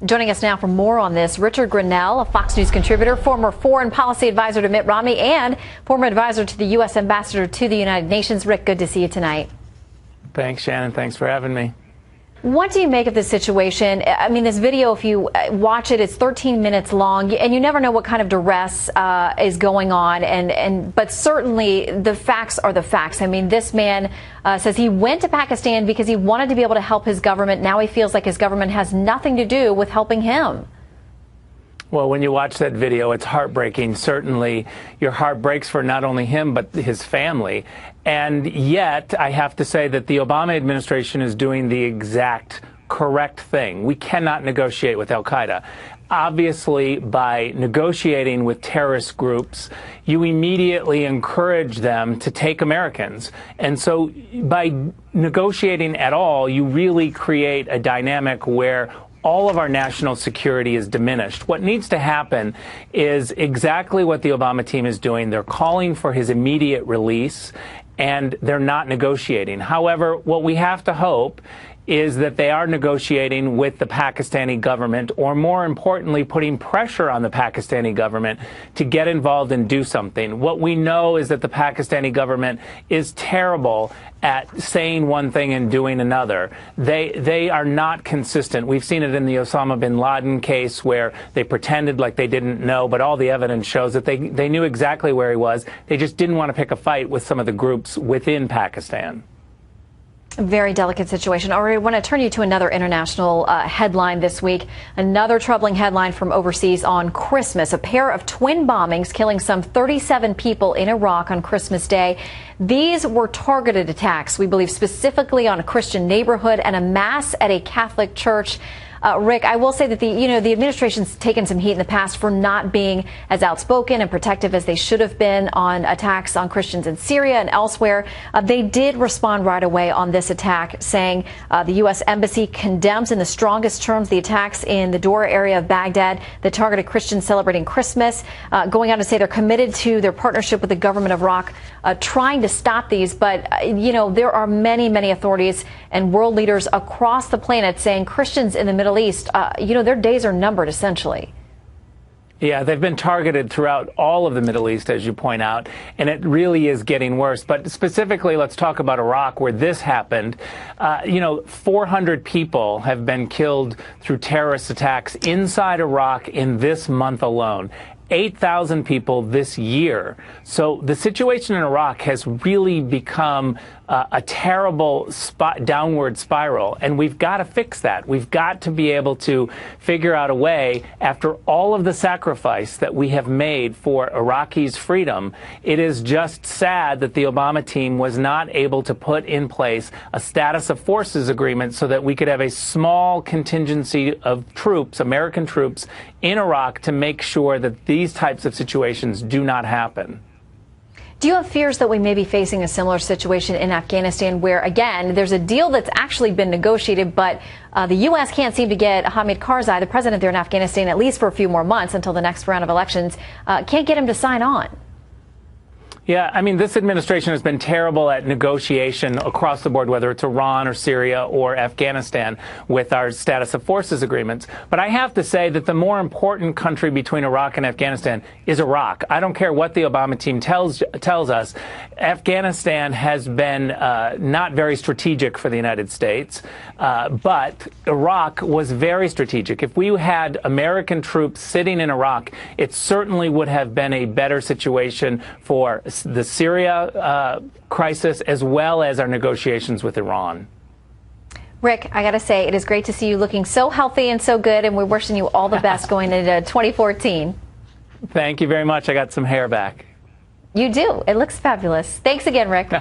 Joining us now for more on this, Richard Grenell, a Fox News contributor, former foreign policy advisor to Mitt Romney, and former advisor to the U.S. ambassador to the United Nations. Rick, good to see you tonight. Thanks, Shannon. Thanks for having me. What do you make of this situation? I mean, this video, if you watch it, it's 13 minutes long, and you never know what kind of duress is going on. But certainly the facts are the facts. I mean, this man says he went to Pakistan because he wanted to be able to help his government. Now he feels like his government has nothing to do with helping him. Well, when you watch that video, it's heartbreaking. Certainly, your heart breaks for not only him, but his family. And yet, I have to say that the Obama administration is doing the exact correct thing. We cannot negotiate with al-Qaeda. Obviously, by negotiating with terrorist groups, you immediately encourage them to take Americans. And so by negotiating at all, you really create a dynamic where all of our national security is diminished. What needs to happen is exactly what the Obama team is doing. They're calling for his immediate release, and they're not negotiating. However, what we have to hope is that they are negotiating with the Pakistani government, or more importantly, putting pressure on the Pakistani government to get involved and do something. What we know is that the Pakistani government is terrible at saying one thing and doing another. They are not consistent. We've seen it in the Osama bin Laden case where they pretended like they didn't know, but all the evidence shows that they knew exactly where he was. They just didn't want to pick a fight with some of the groups within Pakistan. Very delicate situation. All right, I want to turn you to another international headline this week. Another troubling headline from overseas on Christmas. A pair of twin bombings killing some 37 people in Iraq on Christmas Day. These were targeted attacks, we believe, specifically on a Christian neighborhood and a mass at a Catholic church. Rick, I will say that the administration's taken some heat in the past for not being as outspoken and protective as they should have been on attacks on Christians in Syria and elsewhere. They did respond right away on this attack, saying the U.S. Embassy condemns in the strongest terms the attacks in the Dora area of Baghdad that targeted Christians celebrating Christmas, going on to say they're committed to their partnership with the government of Iraq, trying to stop these. But, there are many, many authorities and world leaders across the planet saying Christians in the Middle East, their days are numbered, essentially. Yeah, they've been targeted throughout all of the Middle East, as you point out, and it really is getting worse. But specifically, let's talk about Iraq, where this happened. 400 people have been killed through terrorist attacks inside Iraq in this month alone. 8,000 people this year. So the situation in Iraq has really become a terrible downward spiral, and we've got to fix that. We've got to be able to figure out a way, after all of the sacrifice that we have made for Iraqis' freedom. It is just sad that the Obama team was not able to put in place a status of forces agreement so that we could have a small contingency of troops, American troops, in Iraq to make sure that these types of situations do not happen. Do you have fears that we may be facing a similar situation in Afghanistan where, again, there's a deal that's actually been negotiated, but the U.S. can't seem to get Hamid Karzai, the president there in Afghanistan, at least for a few more months until the next round of elections, can't get him to sign on? Yeah, I mean, this administration has been terrible at negotiation across the board, whether it's Iran or Syria or Afghanistan, with our status of forces agreements. But I have to say that the more important country between Iraq and Afghanistan is Iraq. I don't care what the Obama team tells us. Afghanistan has been not very strategic for the United States, but Iraq was very strategic. If we had American troops sitting in Iraq, it certainly would have been a better situation for the Syria crisis, as well as our negotiations with Iran. Rick, I got to say, it is great to see you looking so healthy and so good, and we're wishing you all the best going into 2014. Thank you very much. I got some hair back. You do. It looks fabulous. Thanks again, Rick.